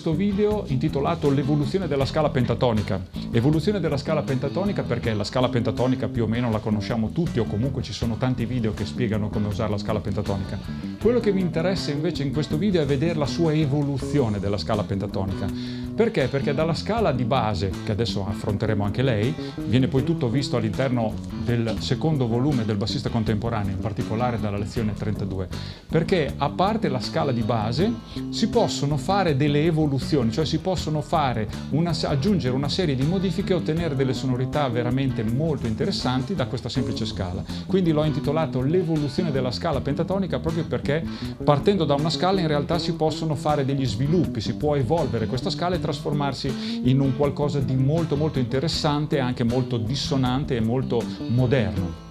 questo video intitolato l'evoluzione della scala pentatonica. Evoluzione della scala pentatonica perché la scala pentatonica più o meno la conosciamo tutti, o comunque ci sono tanti video che spiegano come usare la scala pentatonica. Quello che mi interessa invece in questo video è vedere la sua evoluzione della scala pentatonica. Perché? Perché dalla scala di base, che adesso affronteremo anche lei, viene poi tutto visto all'interno del secondo volume del bassista contemporaneo, in particolare dalla lezione 32. Perché a parte la scala di base si possono fare delle evoluzioni, cioè si possono aggiungere una serie di modifiche e ottenere delle sonorità veramente molto interessanti da questa semplice scala. Quindi l'ho intitolato l'evoluzione della scala pentatonica proprio perché partendo da una scala in realtà si possono fare degli sviluppi, si può evolvere questa scala e trasformarsi in un qualcosa di molto molto interessante, anche molto dissonante e molto moderno.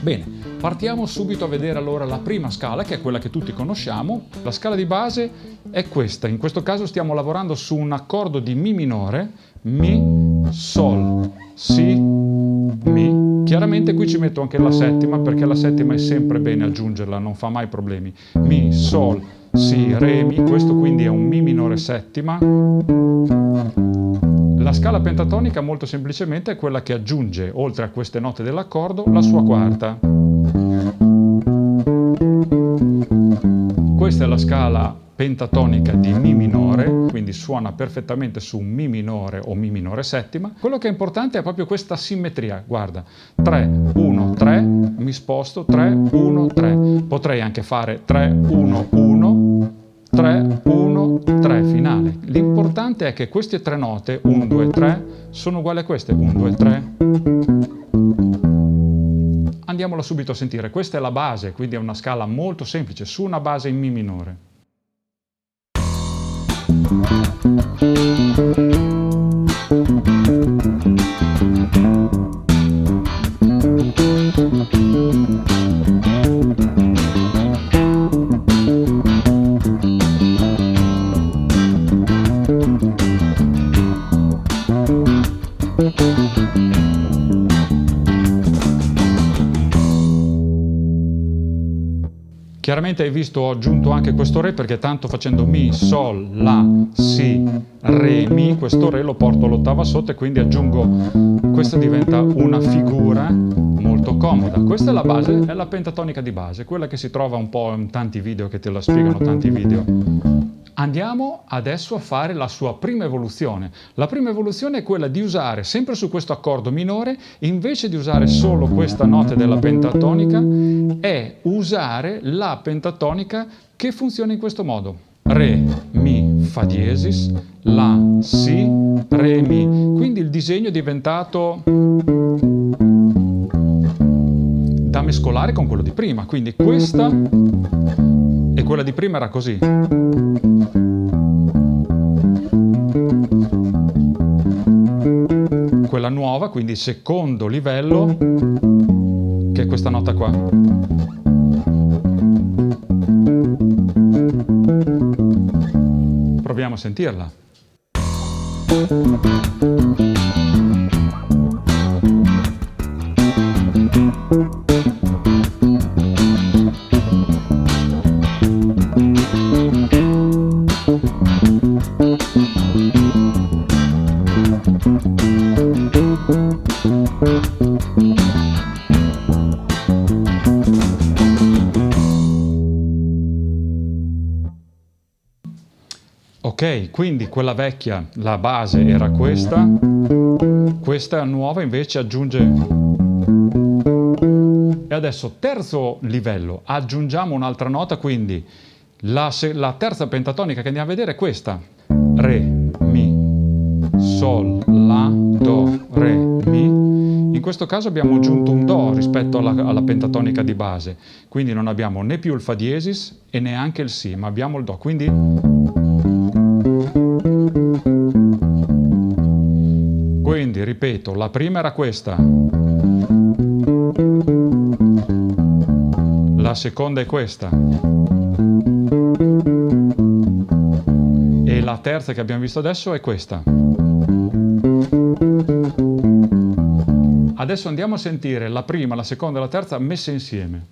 Bene, partiamo subito a vedere allora la prima scala, che è quella che tutti conosciamo. La scala di base è questa, in questo caso stiamo lavorando su un accordo di Mi minore, Mi, Sol, Si, Mi. Chiaramente qui ci metto anche la settima, perché la settima è sempre bene aggiungerla, non fa mai problemi. Mi, Sol, Si, Re, Mi, questo quindi è un Mi minore settima. La scala pentatonica molto semplicemente è quella che aggiunge, oltre a queste note dell'accordo, la sua quarta. Questa è la scala pentatonica di Mi minore, quindi suona perfettamente su un Mi minore o Mi minore settima. Quello che è importante è proprio questa simmetria, guarda, 3, 1, 3, mi sposto, 3, 1, 3. Potrei anche fare 3, 1, 1, 3, 1, 3, finale. L'importante è che queste tre note, 1, 2, 3, sono uguali a queste, 1, 2, 3. Andiamola subito a sentire. Questa è la base, quindi è una scala molto semplice, su una base in Mi minore. Chiaramente hai visto ho aggiunto anche questo Re perché tanto facendo Mi, Sol, La, Si, Re, Mi, questo Re lo porto all'ottava sotto e quindi aggiungo, questa diventa una figura molto comoda. Questa è la base, è la pentatonica di base, quella che si trova un po' in tanti video che te la spiegano, tanti video. Andiamo adesso a fare la sua prima evoluzione. La prima evoluzione è quella di usare, sempre su questo accordo minore, invece di usare solo questa nota della pentatonica, è usare la pentatonica che funziona in questo modo. Re, Mi, Fa diesis, La, Si, Re, Mi. Quindi il disegno è diventato da mescolare con quello di prima. Quindi questa e quella di prima era così. Quella nuova, quindi il secondo livello, che è questa nota qua. Proviamo a sentirla. Ok, quindi quella vecchia, la base era questa nuova invece aggiunge. E adesso terzo livello, aggiungiamo un'altra nota, quindi la terza pentatonica che andiamo a vedere è questa. Re, Mi, Sol, La, Do, Re, Mi. In questo caso abbiamo aggiunto un Do rispetto alla pentatonica di base, quindi non abbiamo né più il Fa diesis e neanche il Si, ma abbiamo il Do, quindi ripeto, la prima era questa, la seconda è questa e la terza che abbiamo visto adesso è questa. Adesso andiamo a sentire la prima, la seconda e la terza messe insieme.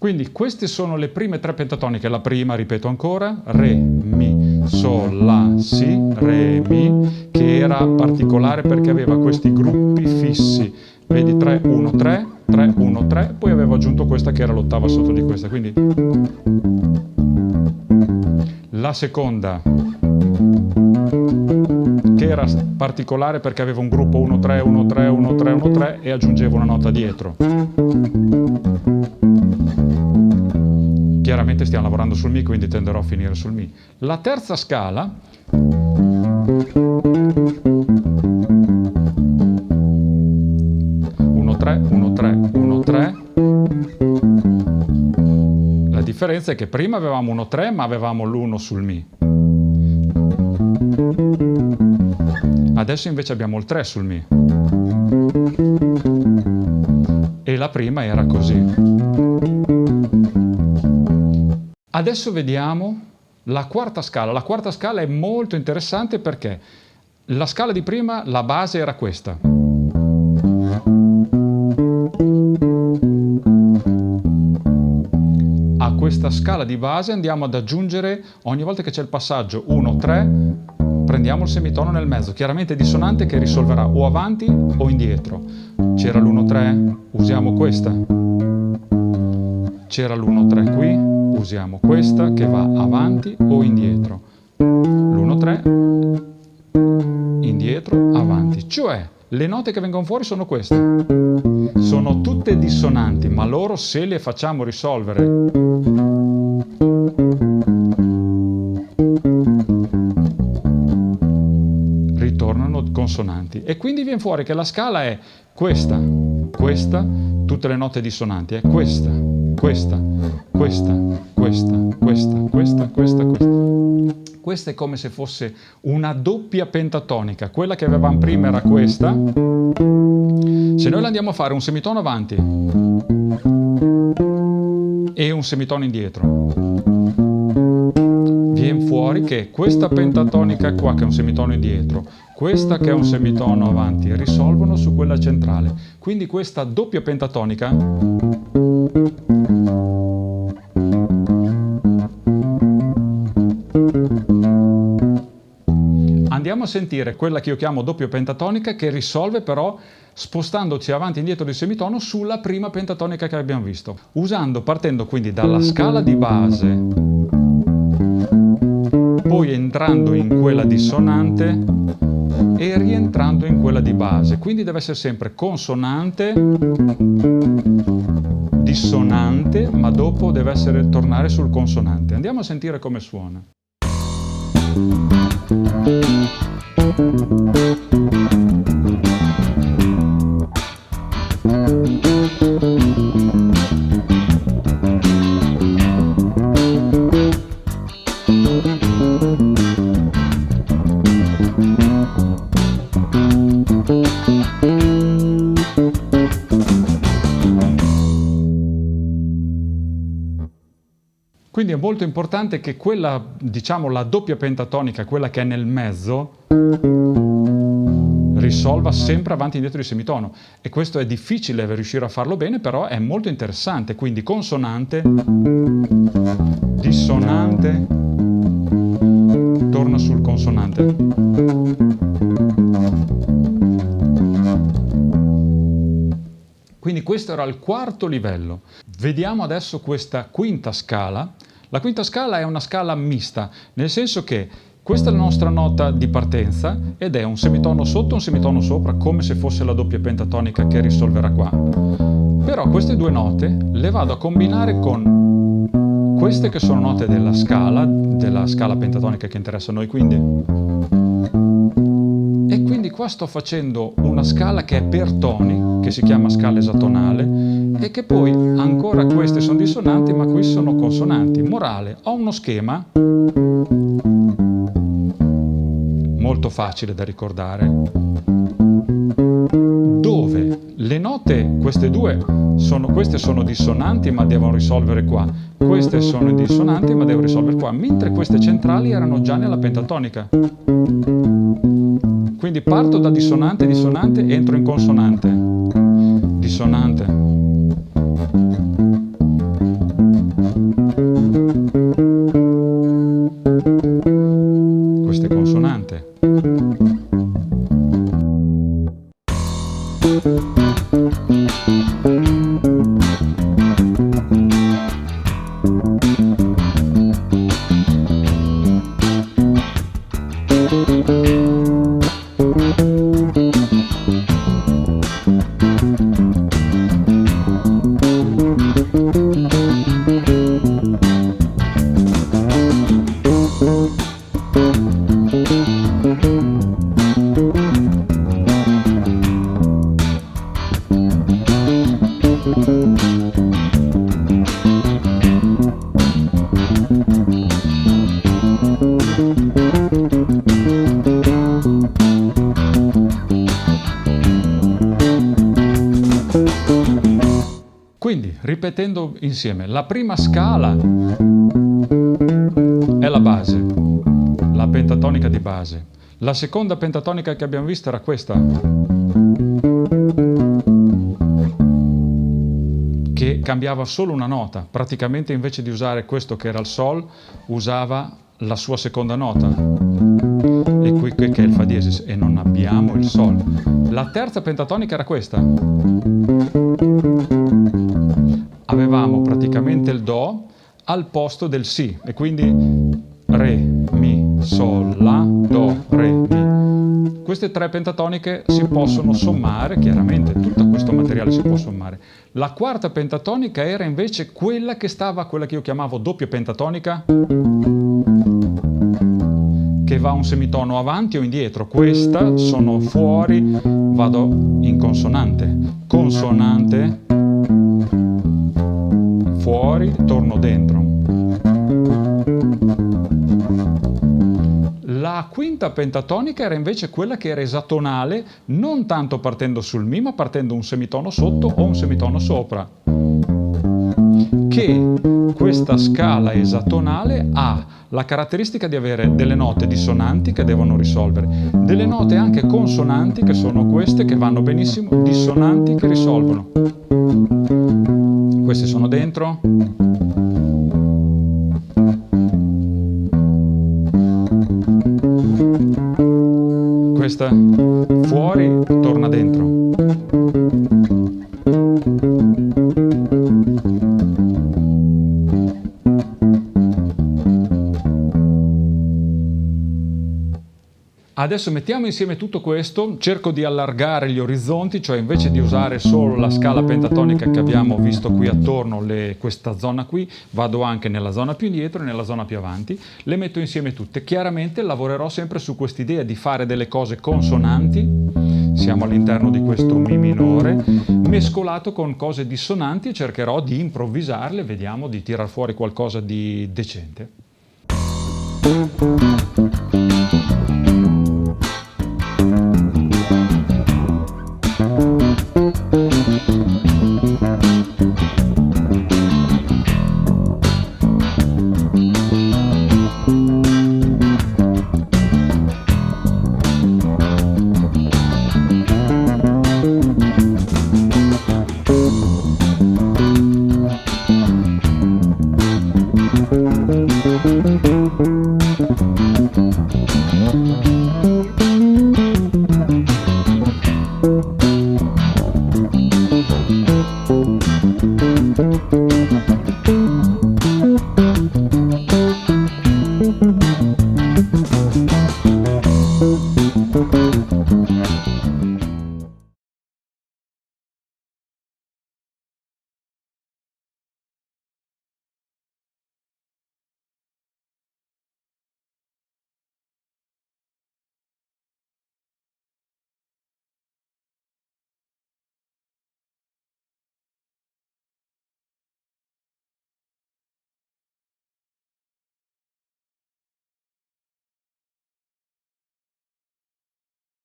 Quindi queste sono le prime 3 pentatoniche. La prima, ripeto ancora, Re, Mi, Sol, La, Si, Re, Mi, che era particolare perché aveva questi gruppi fissi. Vedi 3, 1, 3, 3, 1, 3, poi avevo aggiunto questa che era l'ottava sotto di questa. Quindi la seconda, che era particolare perché aveva un gruppo 1, 3, 1, 3, 1, 3, 1, 3 e aggiungevo una nota dietro. Chiaramente stiamo lavorando sul Mi, quindi tenderò a finire sul Mi. La terza scala, 1, 3, 1, 3, 1, 3. La differenza è che prima avevamo 1, 3, ma avevamo l'1 sul Mi. Adesso invece abbiamo il 3 sul Mi. E la prima era così. Adesso vediamo la quarta scala. La quarta scala è molto interessante perché la scala di prima, la base era questa. A questa scala di base andiamo ad aggiungere, ogni volta che c'è il passaggio 1, 3, prendiamo il semitono nel mezzo, chiaramente dissonante che risolverà o avanti o indietro. C'era l'1, 3, usiamo questa. C'era l'1, 3 qui. Usiamo questa che va avanti o indietro. L'1, 3, indietro, avanti. Cioè, le note che vengono fuori sono queste. Sono tutte dissonanti, ma loro se le facciamo risolvere ritornano consonanti. E quindi viene fuori che la scala è questa, questa, tutte le note dissonanti, è questa, questa, questa, questa, questa, questa, questa, questa. Questa è come se fosse una doppia pentatonica. Quella che avevamo prima era questa. Se noi la andiamo a fare un semitono avanti e un semitono indietro, viene fuori che questa pentatonica qua, che è un semitono indietro, questa che è un semitono avanti, risolvono su quella centrale. Quindi questa doppia pentatonica andiamo a sentire quella che io chiamo doppia pentatonica, che risolve però spostandoci avanti e indietro di semitono sulla prima pentatonica che abbiamo visto, partendo quindi dalla scala di base, poi entrando in quella dissonante e rientrando in quella di base. Quindi deve essere sempre consonante, dissonante, ma dopo deve tornare sul consonante. Andiamo a sentire come suona. Quindi è molto importante che quella, diciamo, la doppia pentatonica, quella che è nel mezzo, risolva sempre avanti e indietro di semitono. E questo è difficile riuscire a farlo bene, però è molto interessante. Quindi consonante, dissonante, torna sul consonante. Quindi questo era il quarto livello. Vediamo adesso questa quinta scala. La quinta scala è una scala mista, nel senso che questa è la nostra nota di partenza ed è un semitono sotto e un semitono sopra, come se fosse la doppia pentatonica che risolverà qua. Però queste due note le vado a combinare con queste che sono note della scala pentatonica che interessa a noi, e quindi qua sto facendo una scala che è per toni, che si chiama scala esatonale, e che poi ancora queste sono dissonanti, ma qui sono consonanti. Morale, ho uno schema molto facile da ricordare, dove le note, queste sono dissonanti ma devono risolvere qua, queste sono dissonanti ma devo risolvere qua, mentre queste centrali erano già nella pentatonica. Quindi parto da dissonante, dissonante, entro in consonante, dissonante, Quindi, ripetendo insieme, la prima scala è la base, la pentatonica di base. La seconda pentatonica che abbiamo visto era questa, che cambiava solo una nota. Praticamente invece di usare questo che era il Sol, usava la sua seconda nota. E qui che è il Fa diesis, e non abbiamo il Sol. La terza pentatonica era questa. Avevamo praticamente il Do al posto del Si, e quindi Re, Mi, Sol, La, Do, Re, Mi. Queste tre pentatoniche si possono sommare, chiaramente tutto questo materiale si può sommare. La quarta pentatonica era invece quella che io chiamavo doppia pentatonica, che va un semitono avanti o indietro. Questa sono fuori, vado in consonante, consonante, fuori, torno dentro. La quinta pentatonica era invece quella che era esatonale, non tanto partendo sul Mi, ma partendo un semitono sotto o un semitono sopra. Che questa scala esatonale ha la caratteristica di avere delle note dissonanti che devono risolvere, delle note anche consonanti, che sono queste, che vanno benissimo, dissonanti che risolvono. Queste sono dentro. Questa fuori, torna dentro. Adesso mettiamo insieme tutto questo, cerco di allargare gli orizzonti, cioè invece di usare solo la scala pentatonica che abbiamo visto qui attorno, questa zona qui, vado anche nella zona più indietro e nella zona più avanti, le metto insieme tutte. Chiaramente lavorerò sempre su quest'idea di fare delle cose consonanti, siamo all'interno di questo Mi minore, mescolato con cose dissonanti, e cercherò di improvvisarle, vediamo di tirar fuori qualcosa di decente.